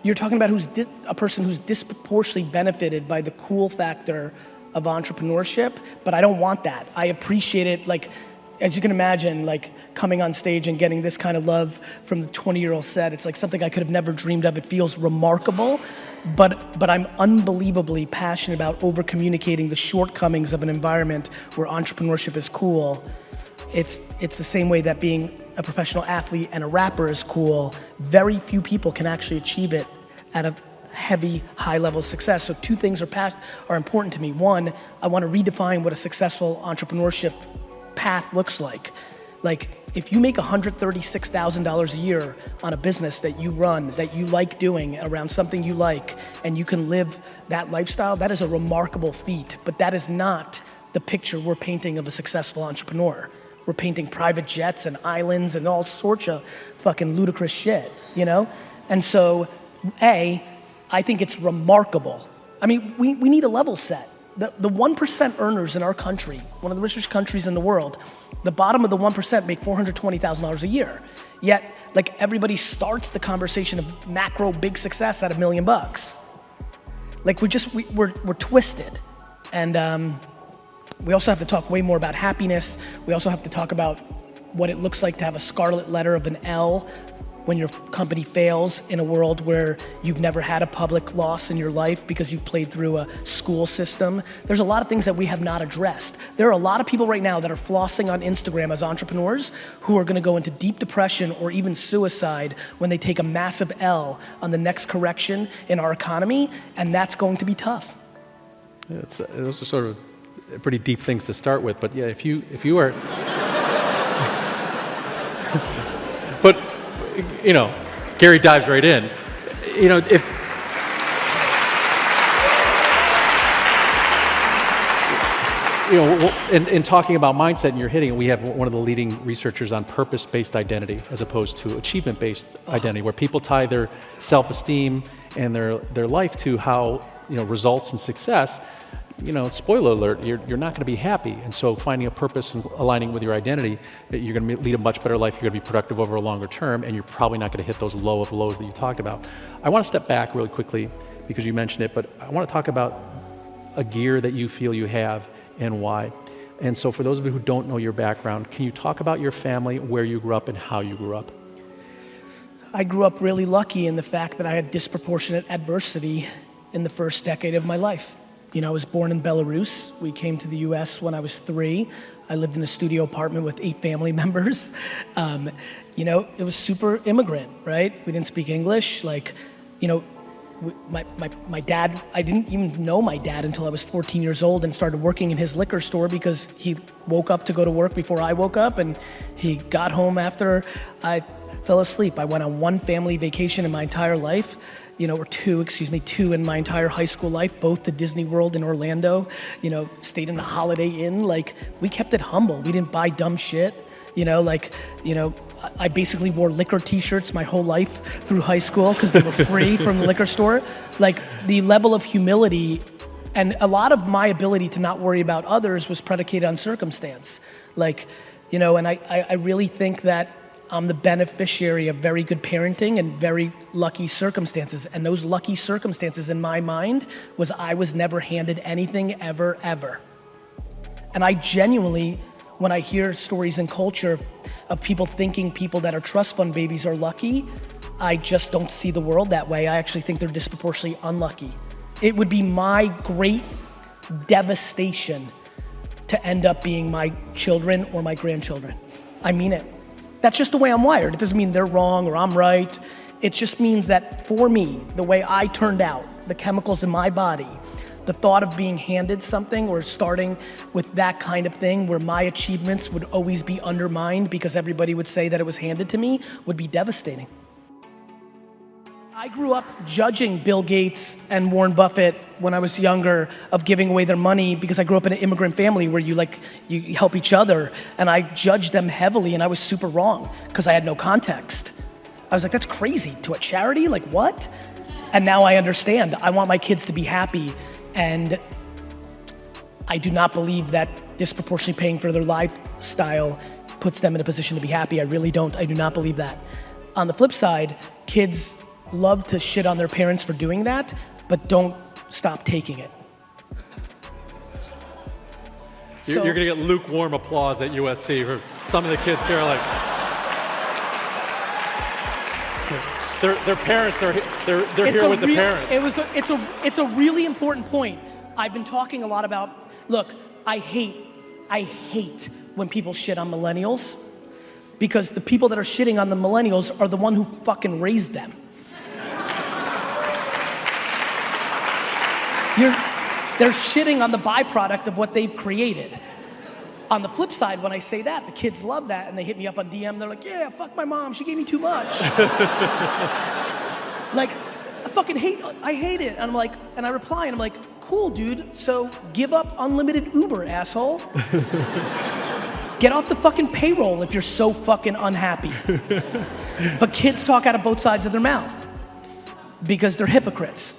You're talking about a person who's disproportionately benefited by the cool factor of entrepreneurship, but I don't want that. I appreciate it, like, as you can imagine, like coming on stage and getting this kind of love from the 20-year-old set, it's like something I could have never dreamed of. It feels remarkable, but I'm unbelievably passionate about over-communicating the shortcomings of an environment where entrepreneurship is cool. It's the same way that being a professional athlete and a rapper is cool. Very few people can actually achieve it at a heavy, high level of success. So two things are important to me. One, I want to redefine what a successful entrepreneurship path looks like. Like, if you make $136,000 a year on a business that you run, that you like doing around something you like, and you can live that lifestyle, that is a remarkable feat. But that is not the picture we're painting of a successful entrepreneur. We're painting private jets and islands and all sorts of fucking ludicrous shit, you know? And so, I think it's remarkable. I mean, we need a level set. The 1% earners in our country, one of the richest countries in the world, the bottom of the 1% make $420,000 a year. Yet, like, everybody starts the conversation of macro big success at $1 million. Like, we're twisted. And we also have to talk way more about happiness. We also have to talk about what it looks like to have a scarlet letter of an L when your company fails in a world where you've never had a public loss in your life because you've played through a school system. There's a lot of things that we have not addressed. There are a lot of people right now that are flossing on Instagram as entrepreneurs who are gonna go into deep depression or even suicide when they take a massive L on the next correction in our economy, and that's going to be tough. Yeah, those are sort of pretty deep things to start with, but yeah, if you are, but you know, Gary dives right in. You know, if you know, in talking about mindset, and you're hitting it, we have one of the leading researchers on purpose-based identity as opposed to achievement-based identity, where people tie their self-esteem and their life to how, you know, results and success. You know, spoiler alert, you're not going to be happy. And so finding a purpose and aligning with your identity, that you're going to lead a much better life, you're going to be productive over a longer term, and you're probably not going to hit those low of lows that you talked about. I want to step back really quickly because you mentioned it, but I want to talk about a gear that you feel you have and why. And so for those of you who don't know your background, can you talk about your family, where you grew up and how you grew up? I grew up really lucky in the fact that I had disproportionate adversity in the first decade of my life. You know, I was born in Belarus. We came to the US when I was 3. I lived in a studio apartment with 8 family members. You know, it was super immigrant, right? We didn't speak English. Like, you know, my dad, I didn't even know my dad until I was 14 years old and started working in his liquor store because he woke up to go to work before I woke up, and he got home after I fell asleep. I went on one family vacation in my entire life. You know, or two in my entire high school life, both to Disney World in Orlando, you know, stayed in a Holiday Inn. Like, we kept it humble. We didn't buy dumb shit, you know, like, you know, I basically wore liquor t-shirts my whole life through high school because they were free from the liquor store. Like, the level of humility and a lot of my ability to not worry about others was predicated on circumstance. Like, you know, and I really think that I'm the beneficiary of very good parenting and very lucky circumstances. And those lucky circumstances in my mind was I was never handed anything ever, ever. And I genuinely, when I hear stories in culture of people thinking people that are trust fund babies are lucky, I just don't see the world that way. I actually think they're disproportionately unlucky. It would be my great devastation to end up being my children or my grandchildren. I mean it. That's just the way I'm wired. It doesn't mean they're wrong or I'm right. It just means that for me, the way I turned out, the chemicals in my body, the thought of being handed something or starting with that kind of thing where my achievements would always be undermined because everybody would say that it was handed to me would be devastating. I grew up judging Bill Gates and Warren Buffett when I was younger of giving away their money because I grew up in an immigrant family where you help each other, and I judged them heavily, and I was super wrong because I had no context. I was like, that's crazy, to a charity, like what? And now I understand. I want my kids to be happy, and I do not believe that disproportionately paying for their lifestyle puts them in a position to be happy. I really don't. I do not believe that. On the flip side, kids love to shit on their parents for doing that, but don't stop taking it. You're going to get lukewarm applause at USC for some of the kids here. Like, their parents are they're here with the parents. It's a really important point. I've been talking a lot about. Look, I hate when people shit on millennials, because the people that are shitting on the millennials are the one who fucking raised them. They're shitting on the byproduct of what they've created. On the flip side, when I say that, the kids love that, and they hit me up on DM. They're like, "Yeah, fuck my mom. She gave me too much." Like, I hate it. And I'm like, and I reply, and I'm like, "Cool, dude. So give up unlimited Uber, asshole. Get off the fucking payroll if you're so fucking unhappy." But kids talk out of both sides of their mouth because they're hypocrites.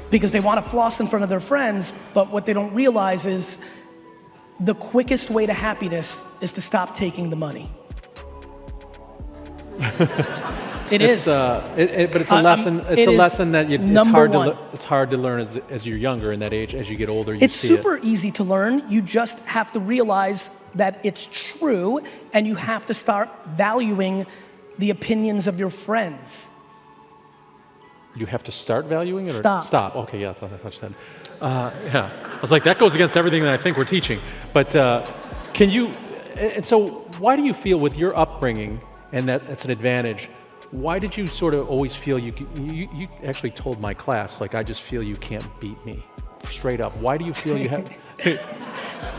Because they want to floss in front of their friends, but what they don't realize is the quickest way to happiness is to stop taking the money. But it's a lesson. It's a lesson that it's hard to learn as you're younger in that age. As you get older, it's super easy to learn. You just have to realize that it's true, and you have to start valuing the opinions of your friends. You have to start valuing it? Stop. Okay, yeah, that's what I said. Yeah. I was like, that goes against everything that I think we're teaching. But can you, and so why do you feel with your upbringing, and that's an advantage, why did you sort of always feel you actually told my class, like, I just feel you can't beat me, straight up. Why do you feel you have...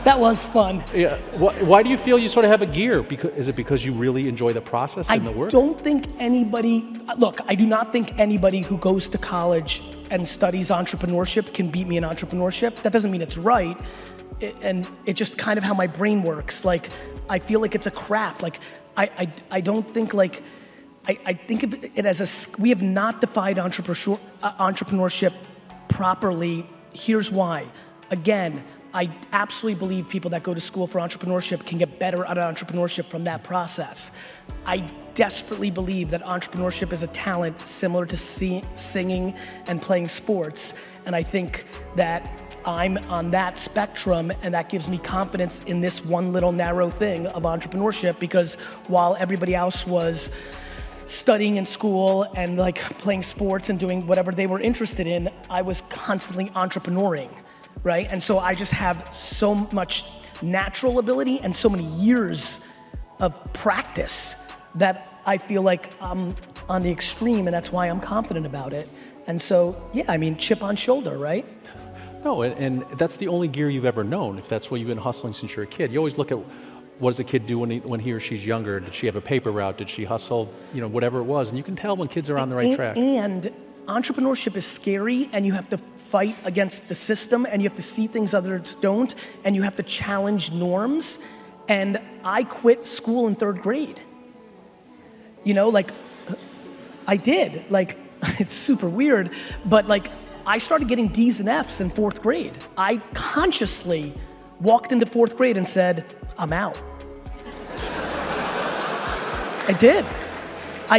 That was fun. Yeah. Why do you feel you sort of have a gear? Is it because you really enjoy the process and the work? I don't think anybody, look, I do not think anybody who goes to college and studies entrepreneurship can beat me in entrepreneurship. That doesn't mean it's right. And it's just kind of how my brain works. Like, I feel like it's a craft. Like, I don't think like, I think of it as we have not defined entrepreneurship properly. Here's why. Again, I absolutely believe people that go to school for entrepreneurship can get better at entrepreneurship from that process. I desperately believe that entrepreneurship is a talent similar to singing and playing sports. And I think that I'm on that spectrum, and that gives me confidence in this one little narrow thing of entrepreneurship, because while everybody else was studying in school and like playing sports and doing whatever they were interested in, I was constantly entrepreneuring. Right? And so I just have so much natural ability and so many years of practice that I feel like I'm on the extreme, and that's why I'm confident about it. And so, yeah, I mean, chip on shoulder, right? No, and that's the only gear you've ever known, if that's what you've been hustling since you're a kid. You always look at what does a kid do when he or she's younger? Did she have a paper route? Did she hustle? You know, whatever it was. And you can tell when kids are on the right track. And entrepreneurship is scary, and you have to fight against the system, and you have to see things others don't, and you have to challenge norms. And I quit school in 3rd grade. You know, like, I did. Like, it's super weird, but like, I started getting D's and F's in 4th grade. I consciously walked into 4th grade and said, I'm out. I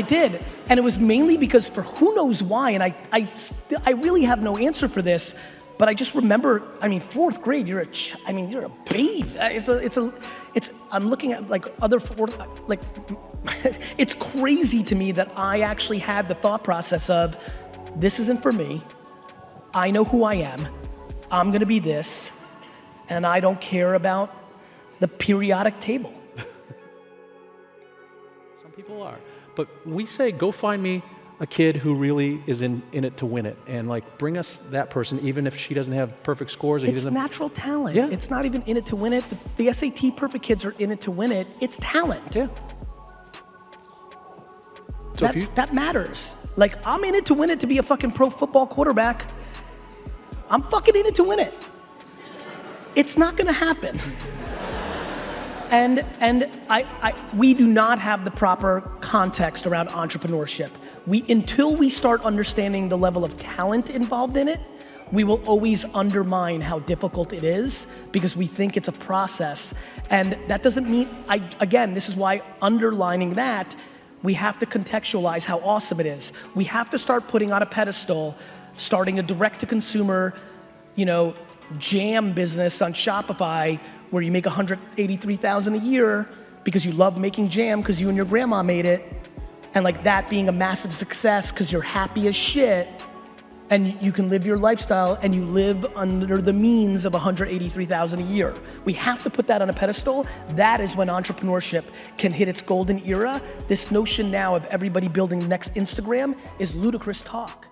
did. And it was mainly because, for who knows why, and I really have no answer for this, but I just remember, I mean, 4th grade, you're a babe. I'm looking at like other like, it's crazy to me that I actually had the thought process of, this isn't for me. I know who I am. I'm gonna be this, and I don't care about the periodic table. Some people are. But we say, go find me a kid who really is in it to win it, and like, bring us that person, even if she doesn't have perfect scores. It's natural talent. Yeah. It's not even in it to win it. The SAT perfect kids are in it to win it. It's talent. Yeah. So that matters. Like, I'm in it to win it to be a fucking pro football quarterback. I'm fucking in it to win it. It's not gonna happen. And we do not have the proper context around entrepreneurship. Until we start understanding the level of talent involved in it, we will always undermine how difficult it is, because we think it's a process. And that doesn't mean, again, this is why underlining that, We have to contextualize how awesome it is. We have to start putting on a pedestal, starting a direct-to-consumer, jam business on Shopify where you make $183,000 a year because you love making jam because you and your grandma made it, and like that being a massive success because you're happy as shit and you can live your lifestyle and you live under the means of $183,000 a year. We have to put that on a pedestal. That is when entrepreneurship can hit its golden era. This notion now of everybody building the next Instagram is ludicrous talk.